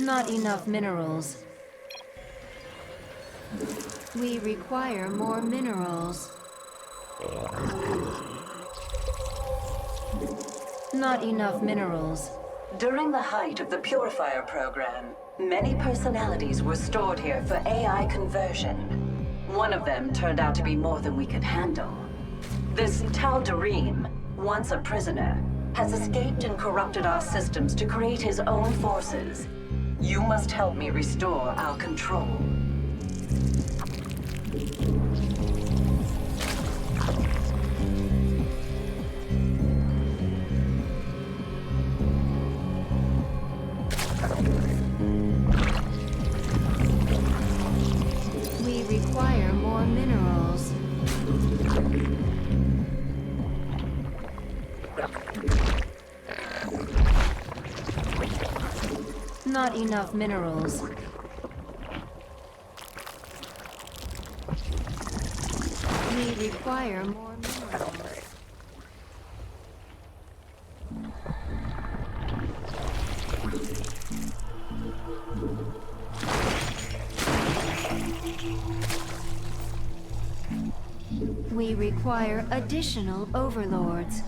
Not enough minerals. We require more minerals. Not enough minerals. During the height of the Purifier program, many personalities were stored here for AI conversion. One of them turned out to be more than we could handle. This Tal'Darim, once a prisoner, has escaped and corrupted our systems to create his own forces. You must help me restore our control. We require more minerals. Not enough minerals. We require more minerals. We require additional overlords.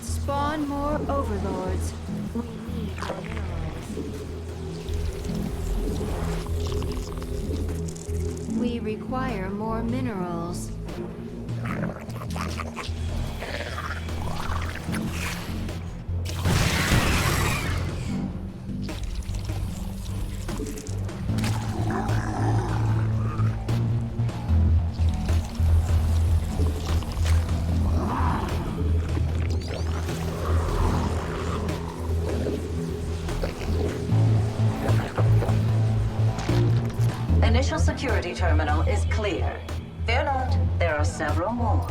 Spawn more overlords. We need minerals. We require more minerals. Initial security terminal is clear. Fear not, there are several more.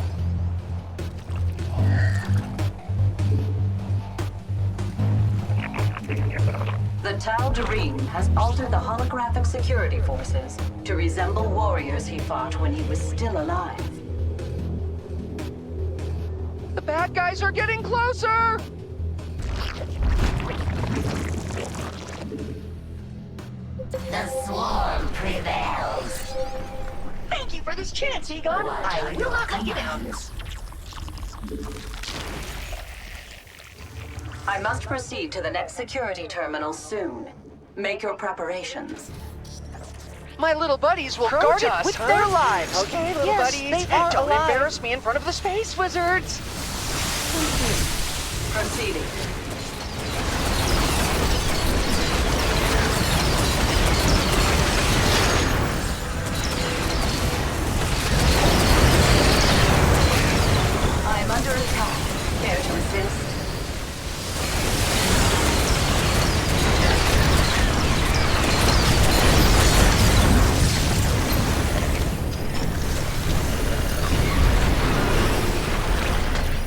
The Tal'Darim has altered the holographic security forces to resemble warriors he fought when he was still alive. The bad guys are getting closer! The swarm prevails. Thank you for this chance, Egon. I will not let you down. I must proceed to the next security terminal soon. Make your preparations. My little buddies will Guard guard it us with with their their lives. Okay, little Yes, buddies, they and are don't alive. embarrass me in front of the space wizards. Proceeding. I am under attack. Care to assist?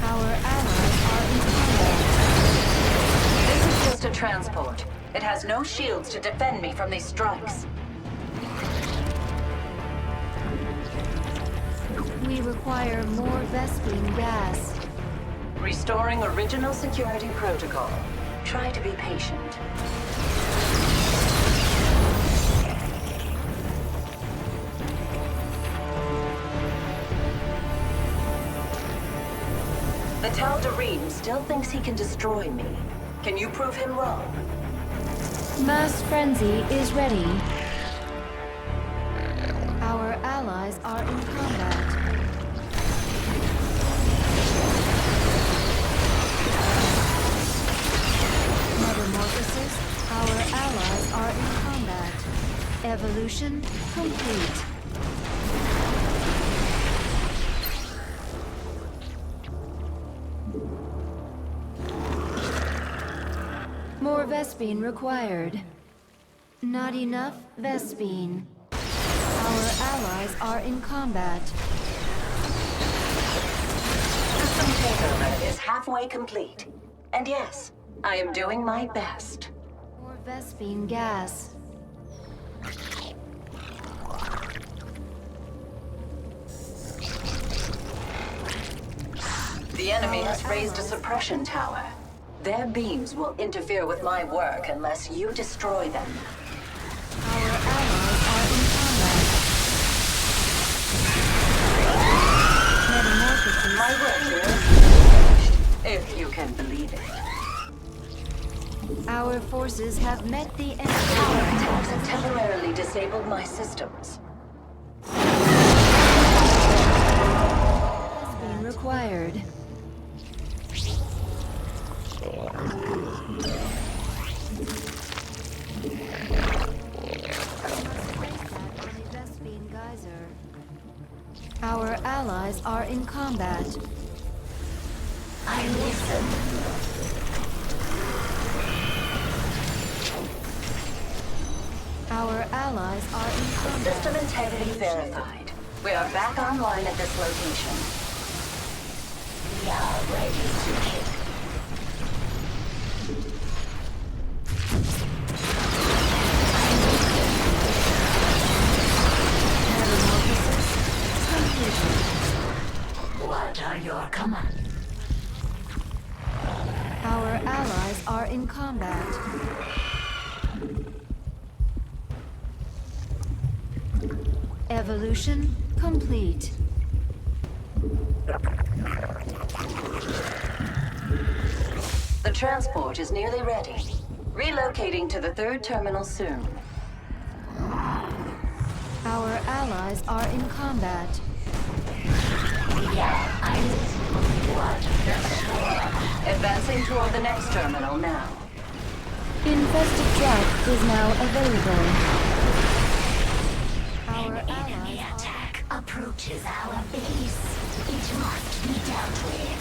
Our allies are in combat. This is just a transport. It has no shields to defend me from these strikes. We require more Vespene gas. Restoring original security protocol. Try to be patient. The Tal'Darim still thinks he can destroy me. Can you prove him wrong? Mass frenzy is ready. Our allies are in combat. Metamorphosis, our allies are in combat. Evolution complete. More Vespene required. Not enough Vespene. Our allies are in combat. System takeover is halfway complete. And yes, I am doing my best. More Vespine gas. The enemy has raised a suppression tower. Their beams will interfere with my work unless you destroy them. Our allies are in combat. Metamorphosis. My work here is finished, if you can believe it. Our forces have met the Power enemy. attacks have temporarily disabled my systems. Vespine required. Our allies are in combat. I listen. Our allies are in combat. System integrity verified. We are back online at this location. We are ready to hit. Metamorphosis completed. What are your commands? Our allies are in combat. Evolution complete. The transport is nearly ready. Relocating to the third terminal soon. Our allies are in combat. Yeah, I listen. What the swarm? Advancing toward the next terminal now. Infested Drack is now available. Our Enemy allies attack approaches our base. It must be dealt with.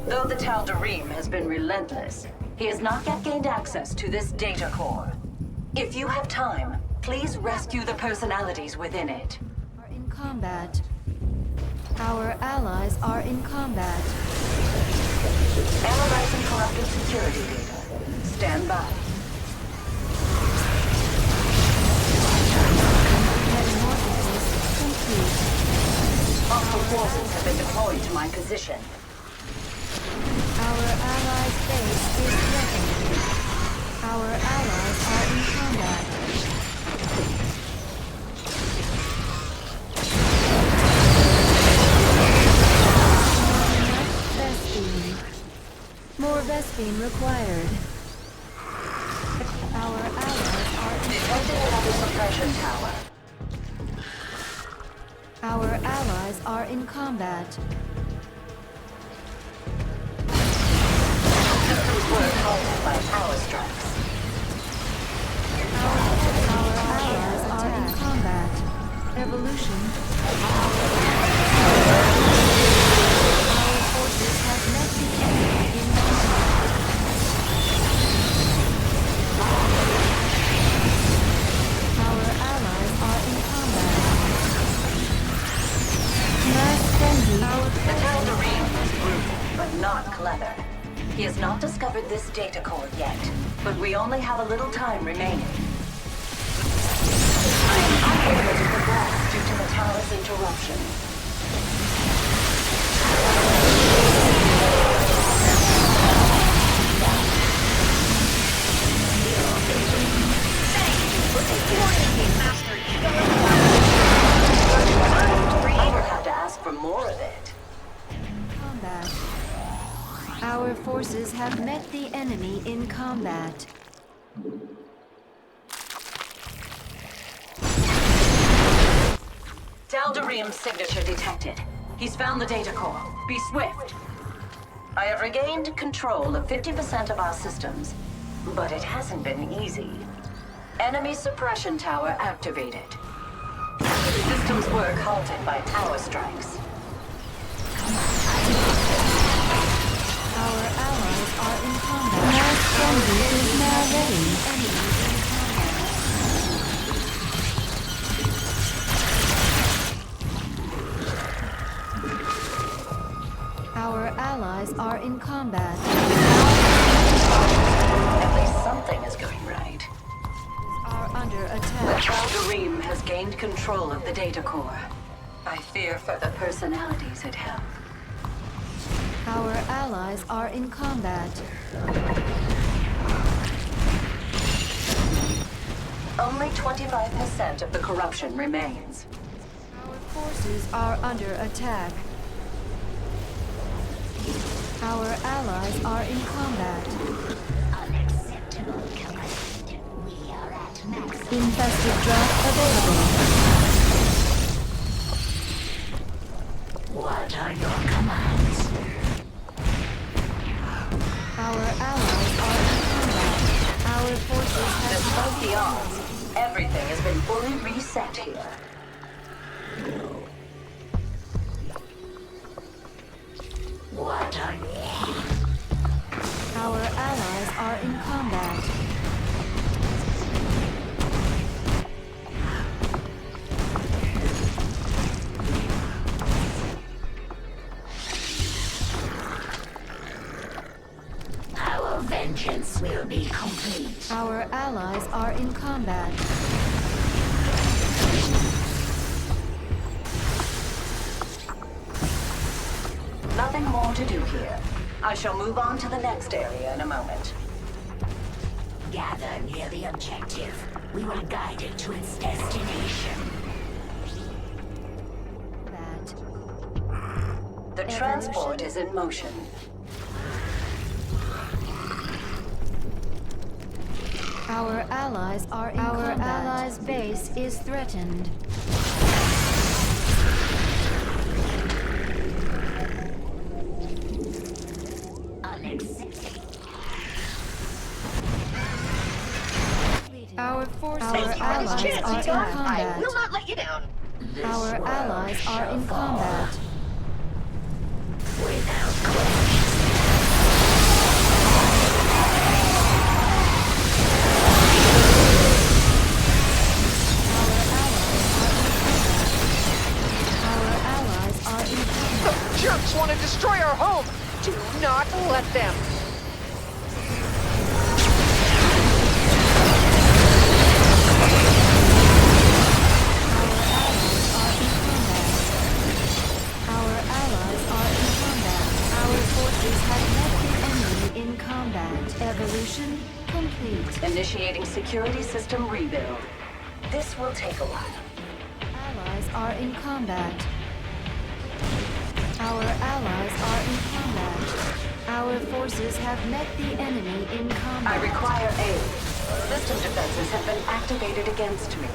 Though the Tal'Darim has been relentless, he has not yet gained access to this data core. If you have time, please rescue the personalities within it. are in combat. Our allies are in combat. Analyzing corrupted security data. Stand by. Metamorphosis complete. Hostile forces have been deployed to my position. Our allies' base is threatened. Our allies are in combat. Vespine. More Vespine required. Our allies are in Detected another suppression tower. Our allies are in combat. Systems were halted by power strikes. Our allies are in combat. Evolution. Our forces have met the enemy in combat. Our allies are in combat. Mass frenzy. The Tal'Darim is brutal, but not clever. He has not discovered this data core yet, but we only have a little time remaining. I am unable to progress due to the tower's interruption. I will have to ask for more of it. Combat. Our forces have met the enemy in combat. Tal'Darim's signature detected. He's found the data core. Be swift. I have regained control of 50% of our systems, but it hasn't been easy. Enemy suppression tower activated. Systems work halted by power strikes. Our allies are in combat. Mass frenzy is now ready. Enemies in combat. Our allies are in combat. Tal'Darim has gained control of the data core. I fear for the personalities it held. Our allies are in combat. Only 25% of the corruption remains. Our forces are under attack. Our allies are in combat. Unacceptable, Command. We are at max. Infested drop available. What are your commands? Our allies are in combat. Our forces have Despite the odds, everything has been fully reset here. What are Our allies are in combat. Our vengeance will be complete. Our allies are in combat. Nothing more to do here. I shall move on to the next area in a moment. Gather near the objective. We will guide it to its destination. That. The transport is in motion. Our allies are in combat. Our allies' base is threatened. Our forces, Thank you for this allies chance, are in Egon. I combat. will not let you down. Our allies are in combat. Without question. Our allies are in combat. The jerks want to destroy our home! Do not let them! Our allies are in combat. Our forces have met the enemy in combat. Evolution complete. Initiating security system rebuild. This will take a while. Allies are in combat. Our allies are in combat. Our forces have met the enemy in combat. I require aid. System defenses have been activated against me.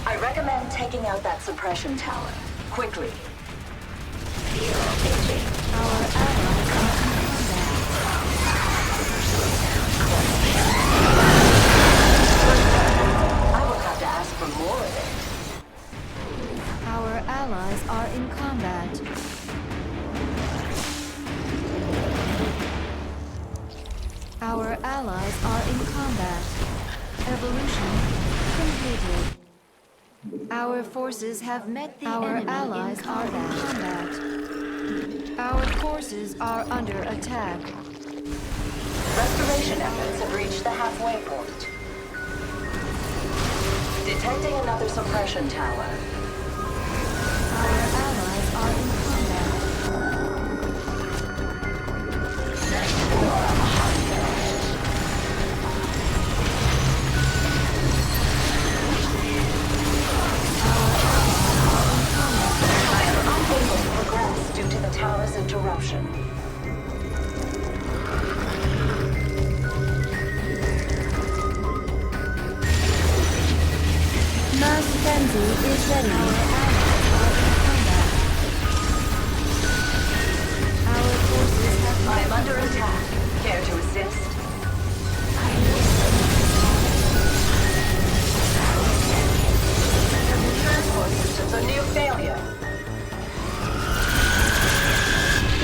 I recommend taking out that suppression tower. Quickly. Our allies are in I will have to ask for more of it. combat. Our allies are in combat. Our allies are in combat. Evolution completed. Our forces have met the enemy. Our allies are in combat. Our forces are under attack. Restoration efforts have reached the halfway point. Detecting another suppression tower. Our allies are in combat. I am unable to progress due to the tower's interruption. Mass frenzy is ready. Our allies are in combat. Our forces have I am under attack. Care to assist? Transport systems are near failure.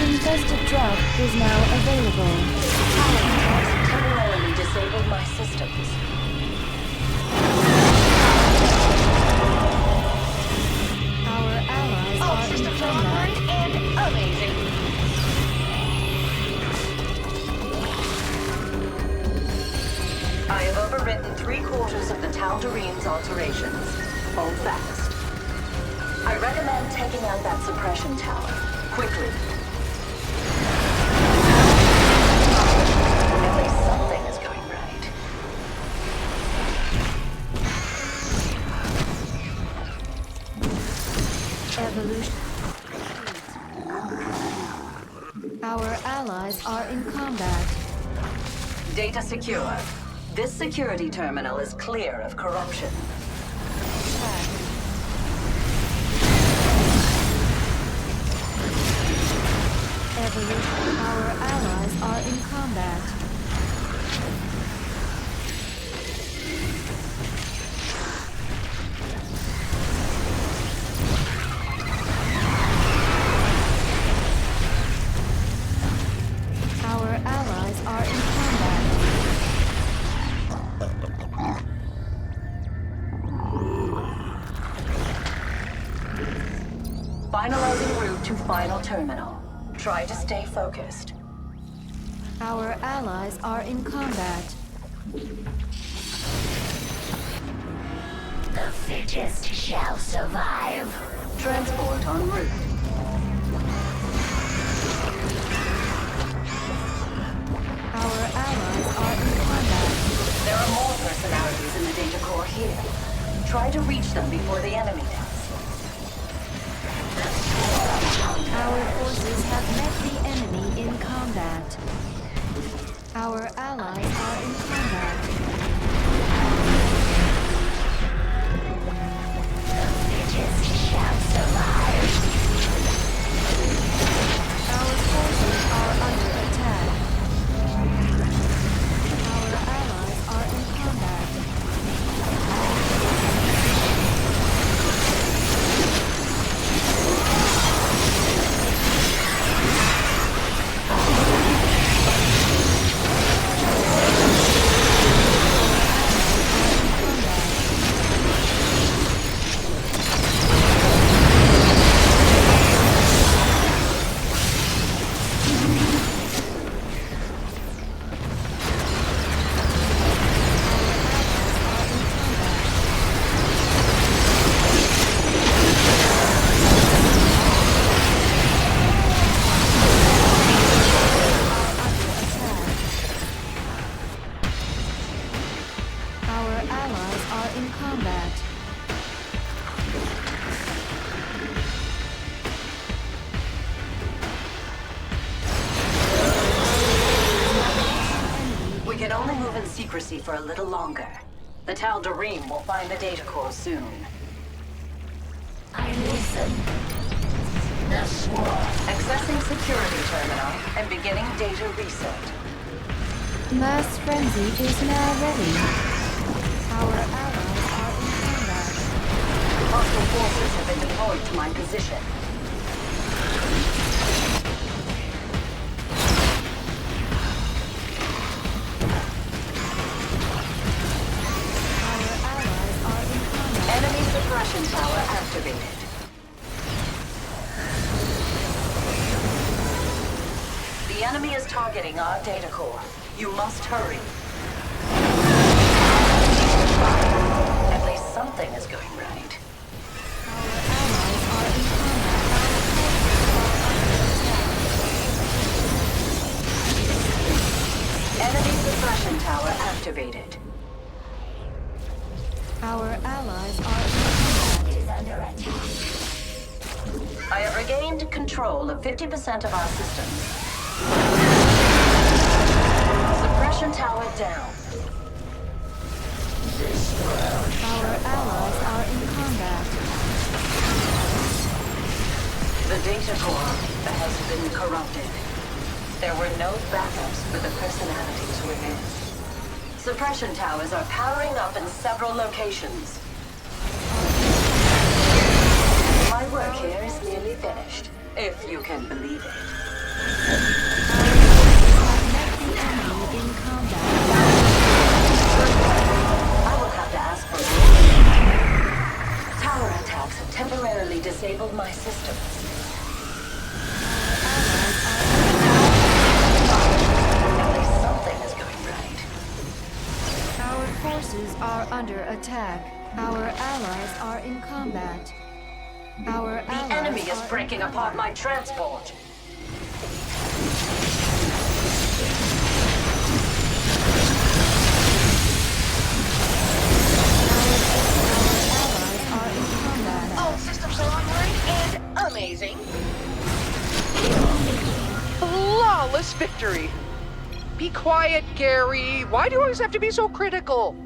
Infested drop is now available. Power has temporarily disabled my systems. Our allies All are in systems are combat. online and amazing. I have overridden 3/4 of the Tal'Darim's alteration. operations. Hold fast. I recommend taking out that suppression tower. Quickly. At least something is going right. Evolution. Our allies are in combat. Data secure. This security terminal is clear of corruption. Evolution. Our allies are in combat. Our allies are in combat. Finalizing route to final terminal. Try to stay focused. Our allies are in combat. The fittest shall survive. Transport en route. Our allies are in combat. There are more personalities in the data core here. Try to reach them before the enemy does. Our forces have met the enemy in combat. Our allies are in combat. The fittest shall survive. Our forces are under attack. Our allies are in combat. Our allies are in combat. We can only move in secrecy for a little longer. The Tal'Darim will find the data core soon. I listen. The swarm. Accessing security terminal and beginning data reset. Mass frenzy is now ready. Our allies are in combat. Hostile forces have been deployed to my position. Our allies are in combat. Enemy suppression tower activated. The enemy is targeting our data core. You must hurry. At least something is going right. Our allies are in combat. Enemy suppression tower activated. Our allies are in combat. Is under attack. I have regained control of 50% of our systems. Suppression tower down. Our allies are in combat. The data core has been corrupted. There were no backups for the personalities within. Suppression towers are powering up in several locations. My work here is nearly finished, if you can believe it. Met the enemy in combat. I will have to ask for tower attacks have temporarily disabled my systems. At least something is going right. Our forces are under attack. Our allies are in combat. Our The allies enemy is are in breaking combat. apart my transport. Allies are in combat. All systems are online and amazing. Flawless victory. Be quiet, Gary. Why do you always have to be so critical?